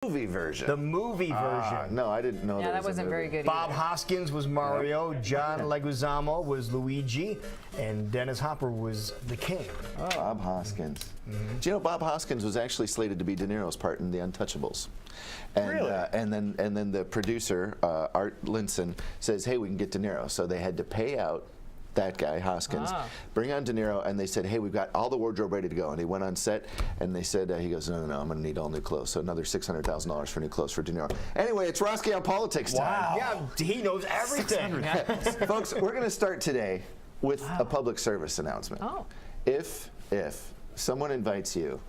movie version. The movie version. No, I didn't know Yeah, there that was a wasn't very movie. good Bob either. Hoskins was Mario, John Leguizamo was Luigi, and Dennis Hopper was the King. Bob Hoskins. Do you know Bob Hoskins was actually slated to be De Niro's part in The Untouchables? And, Really? And then the producer, Art Linson, says, hey, we can get De Niro. So they had to pay out that guy, Hoskins, bring on De Niro, and they said, hey, we've got all the wardrobe ready to go. And he went on set, and they said, he goes, no, I'm going to need all new clothes. So another $600,000 for new clothes for De Niro. Anyway, it's Roske on Politics time. Wow. Yeah, he knows everything. Folks, we're going to start today with a public service announcement. Oh. If someone invites you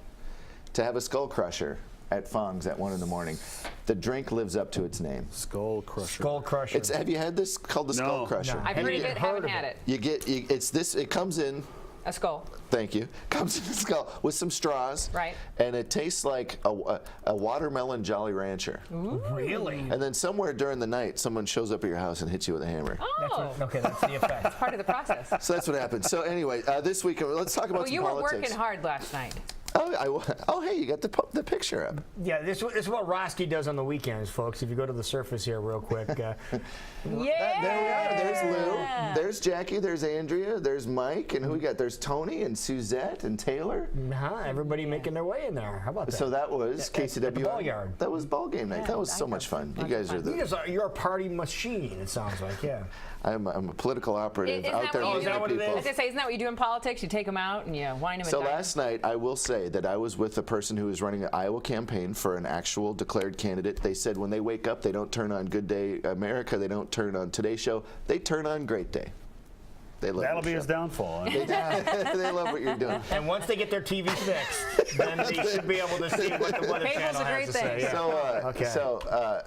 to have a skull crusher at Fong's at 1 in the morning, the drink lives up to its name. Skull Crusher. Skull Crusher. Have you had this called the Skull Crusher? No. I've heard of it, haven't had it. It comes in, A skull. thank you, comes in a skull with some straws. Right. And it tastes like a watermelon Jolly Rancher. Really? And then somewhere during the night, someone shows up at your house and hits you with a hammer. Oh, Okay, that's the effect. part of the process. So that's what happened. So anyway, this week, let's talk about Oh, some you were politics. working hard last night. Hey, you got the picture up. Yeah, this is what Roske does on the weekends, folks. If you go to the surface here real quick. Yeah. There we are. There's Lou. There's Jackie. There's Andrea. There's Mike. And who we got? There's Tony and Suzette and Taylor. Everybody making their way in there. How about that? So that was KCW. at the ball yard. That was ball game night. Yeah, That was so I much know. fun. You guys are You're a party machine, it sounds like, yeah. I'm a political operative Isn't out that there what you meeting do? what it people. is? I was gonna say, isn't that what you do in politics? You take them out and you wine them. So last night, I will say that I was with a person who is running an Iowa campaign for an actual declared candidate. They said when they wake up, they don't turn on Good Day America, they don't turn on Today Show, they turn on Great Day. They love That'll your be show. his downfall. They love what you're doing. And once they get their TV fixed, then they should be able to see what the Weather Cable's Channel a great has to thing. say. So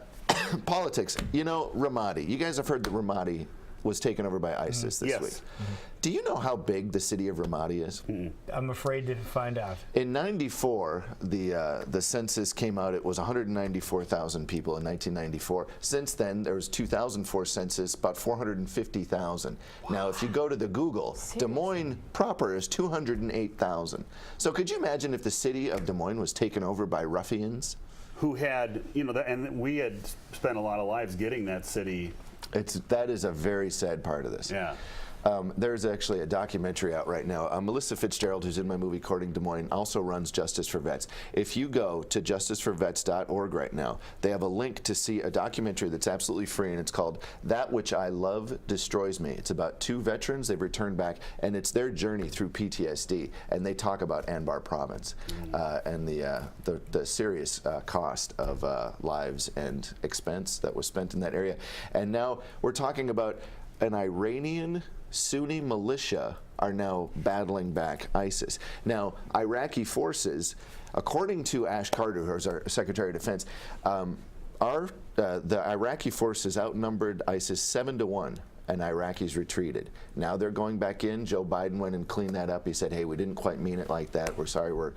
politics. You know, Ramadi. You guys have heard that Ramadi was taken over by ISIS this Yes. week. Do you know how big the city of Ramadi is? I'm afraid to find out. In '94, the census came out. It was 194,000 people in 1994. Since then, there was 2004 census, about 450,000. Now, if you go to the Google, Des Moines proper is 208,000. So, could you imagine if the city of Des Moines was taken over by ruffians? Who had, and we had spent a lot of lives getting that city. That is a very sad part of this. Yeah. There's actually a documentary out right now. Melissa Fitzgerald, who's in my movie Courting Des Moines, also runs Justice for Vets. If you go to justiceforvets.org right now, they have a link to see a documentary that's absolutely free, and it's called That Which I Love Destroys Me. It's about 2 veterans. They've returned back, and it's their journey through PTSD, and they talk about Anbar Province and the serious cost of lives and expense that was spent in that area. And now we're talking about an Iranian Sunni militia are now battling back ISIS. Now, Iraqi forces, according to Ash Carter, who's our Secretary of Defense, the Iraqi forces outnumbered ISIS 7-1. And Iraqis retreated. Now they're going back in. Joe Biden went and cleaned that up. He said, hey, we didn't quite mean it like that. We're sorry we're,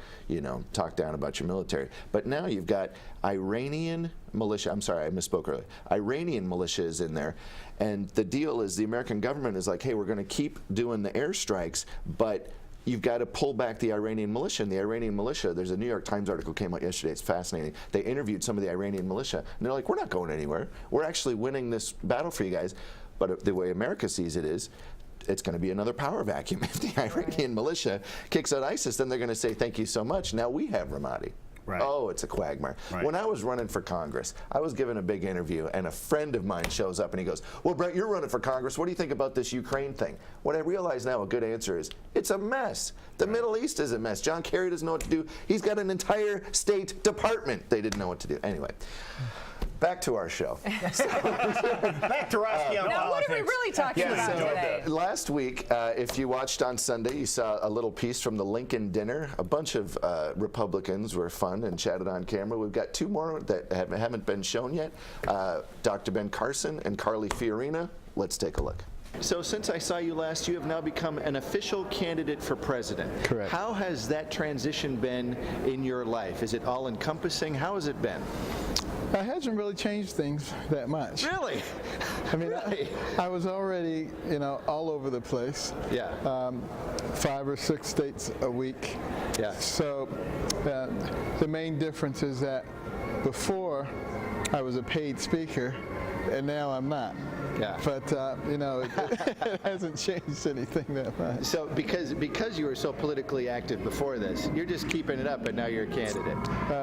talked down about your military. But now you've got Iranian militia. I'm sorry, I misspoke earlier. Iranian militia is in there. And the deal is the American government is like, hey, we're going to keep doing the airstrikes, but you've got to pull back the Iranian militia. And the Iranian militia, there's a New York Times article came out yesterday. It's fascinating. They interviewed some of the Iranian militia, and they're like, we're not going anywhere. We're actually winning this battle for you guys. But the way America sees it is, it's going to be another power vacuum. If the Iranian militia kicks out ISIS, then they're going to say, thank you so much. Now we have Ramadi. Right. Oh, it's a quagmire. Right. When I was running for Congress, I was given a big interview, and a friend of mine shows up and he goes, well, Brent, you're running for Congress. What do you think about this Ukraine thing? What I realize now, a good answer is, it's a mess. The Middle East is a mess. John Kerry doesn't know what to do. He's got an entire State Department. They didn't know what to do. Anyway. Back to our show. Back to Roske on Now, what are we politics. really talking about today? Last week, if you watched on Sunday, you saw a little piece from the Lincoln dinner. A bunch of Republicans were fun and chatted on camera. We've got 2 more that haven't been shown yet. Dr. Ben Carson and Carly Fiorina. Let's take a look. So since I saw you last, you have now become an official candidate for president. Correct. How has that transition been in your life? Is it all encompassing? How has it been? It hasn't really changed things that much. Really? I mean, Really? I was already, all over the place. Yeah. 5 or 6 states a week. Yeah. So the main difference is that before I was a paid speaker, and now I'm not. Yeah. But you know, it hasn't changed anything that much. So because you were so politically active before this, you're just keeping it up, but now you're a candidate.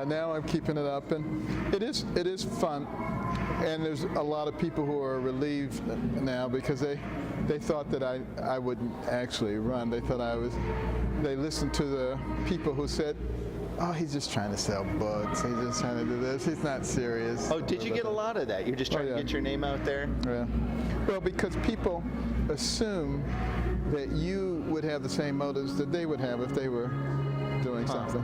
Now I'm keeping it up, and it is fun. And there's a lot of people who are relieved now because they thought that I wouldn't actually run. They thought they listened to the people who said, oh, he's just trying to sell books. He's just trying to do this. He's not serious. Oh, did you get a lot of that? You're just trying to get your name out there? Yeah. Well, because people assume that you would have the same motives that they would have if they were doing something.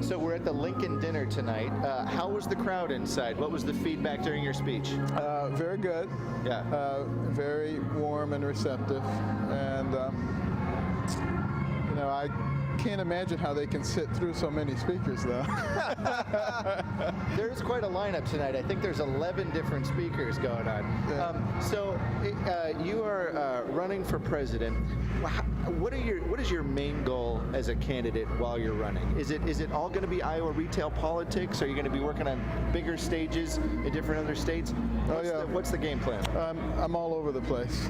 So we're at the Lincoln dinner tonight. How was the crowd inside? What was the feedback during your speech? Very good. Yeah. Very warm and receptive. And, you know, I can't imagine how they can sit through so many speakers, though. There's quite a lineup tonight. I think there's 11 different speakers going on. Yeah. So you are running for president. What is your main goal as a candidate while you're running? Is it all going to be Iowa retail politics? Are you going to be working on bigger stages in different other states? What's the game plan? I'm all over the place.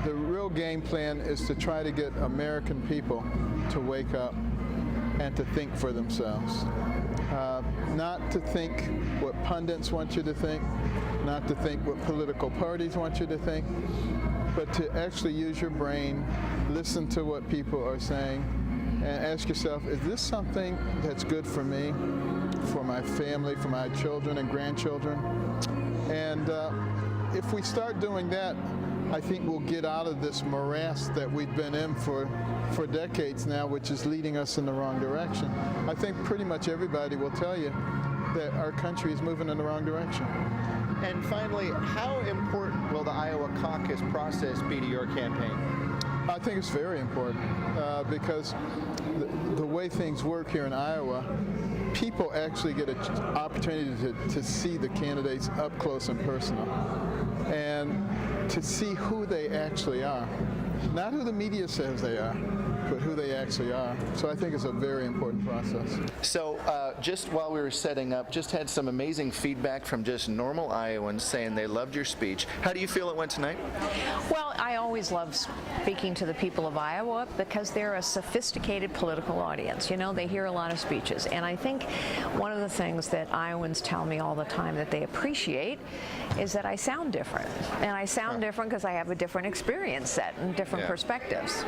The real game plan is to try to get American people to wake up and to think for themselves. Not to think what pundits want you to think, not to think what political parties want you to think, but to actually use your brain, listen to what people are saying, and ask yourself, is this something that's good for me, for my family, for my children and grandchildren? And if we start doing that, I think we'll get out of this morass that we've been in for decades now, which is leading us in the wrong direction. I think pretty much everybody will tell you that our country is moving in the wrong direction. And finally, how important will the Iowa caucus process be to your campaign? I think it's very important because the way things work here in Iowa, people actually get an opportunity to see the candidates up close and personal and to see who they actually are. Not who the media says they are, but who they actually are. So I think it's a very important process. So just while we were setting up, just had some amazing feedback from just normal Iowans saying they loved your speech. How do you feel it went tonight? Well, I always love speaking to the people of Iowa because they're a sophisticated political audience. You know, they hear a lot of speeches. And I think one of the things that Iowans tell me all the time that they appreciate is that I sound different. And I sound different because I have a different experience set and different perspectives.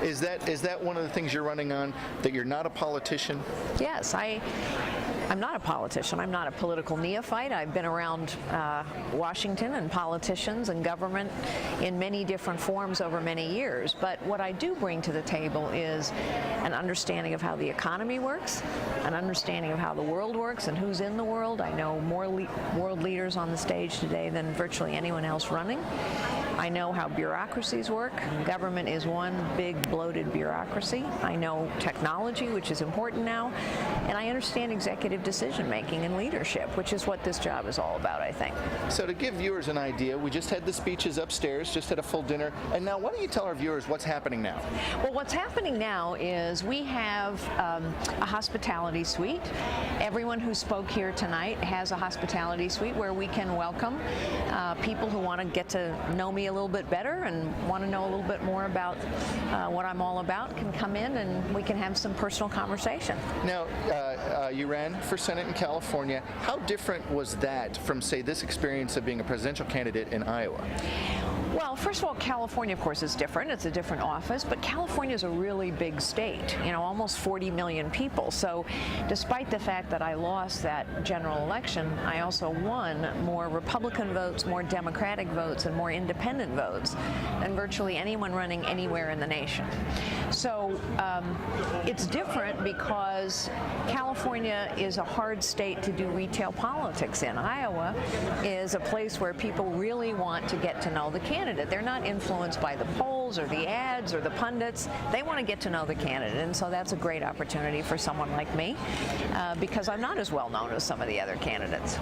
Is that one of the things you're running on, that you're not a politician? Yes, I'm not a politician. I'm not a political neophyte. I've been around Washington and politicians and government in many different forms over many years. But what I do bring to the table is an understanding of how the economy works, an understanding of how the world works and who's in the world. I know more world leaders on the stage today than virtually anyone else running. I know how bureaucracies work. Government is one big bloated bureaucracy. I know technology, which is important now, and I understand executive decision making and leadership, which is what this job is all about, I think. So to give viewers an idea, we just had the speeches upstairs, just had a full dinner, and now why don't you tell our viewers what's happening now? Well, what's happening now is we have a hospitality suite. Everyone who spoke here tonight has a hospitality suite where we can welcome people who want to get to know me a little bit better and want to know a little bit more about what I'm all about can come in and we can have some personal conversation. Now, you ran for Senate in California. How different was that from, say, this experience of being a presidential candidate in Iowa? Well, first of all, California, of course, is different. It's a different office, but California is a really big state, you know, almost 40 million people. So despite the fact that I lost that general election, I also won more Republican votes, more Democratic votes, and more independent votes than virtually anyone running anywhere in the nation. So it's different because California is a hard state to do retail politics in. Iowa is a place where people really want to get to know the candidate. They're not influenced by the polls or the ads or the pundits. They want to get to know the candidate, and so that's a great opportunity for someone like me because I'm not as well known as some of the other candidates.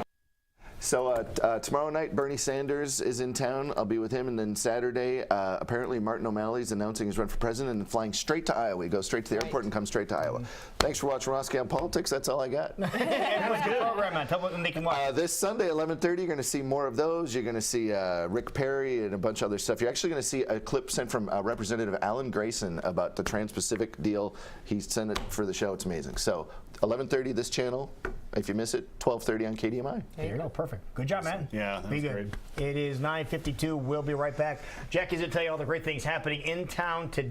So tomorrow night, Bernie Sanders is in town. I'll be with him. And then Saturday, apparently Martin O'Malley's announcing his run for president and flying straight to Iowa. He goes straight to the airport and comes straight to Iowa. Thanks for watching Roske on Politics. That's all I got. Have a good program, man. Tell them they can watch. This Sunday, 11:30, you're going to see more of those. You're going to see Rick Perry and a bunch of other stuff. You're actually going to see a clip sent from Representative Alan Grayson about the Trans-Pacific deal. He sent it for the show. It's amazing. So 11:30 this channel. If you miss it, 12:30 on KDMI. There you go. Perfect. Good job, man. Yeah, that Be was good. great. It is 9:52. We'll be right back. Jackie's going to tell you all the great things happening in town today.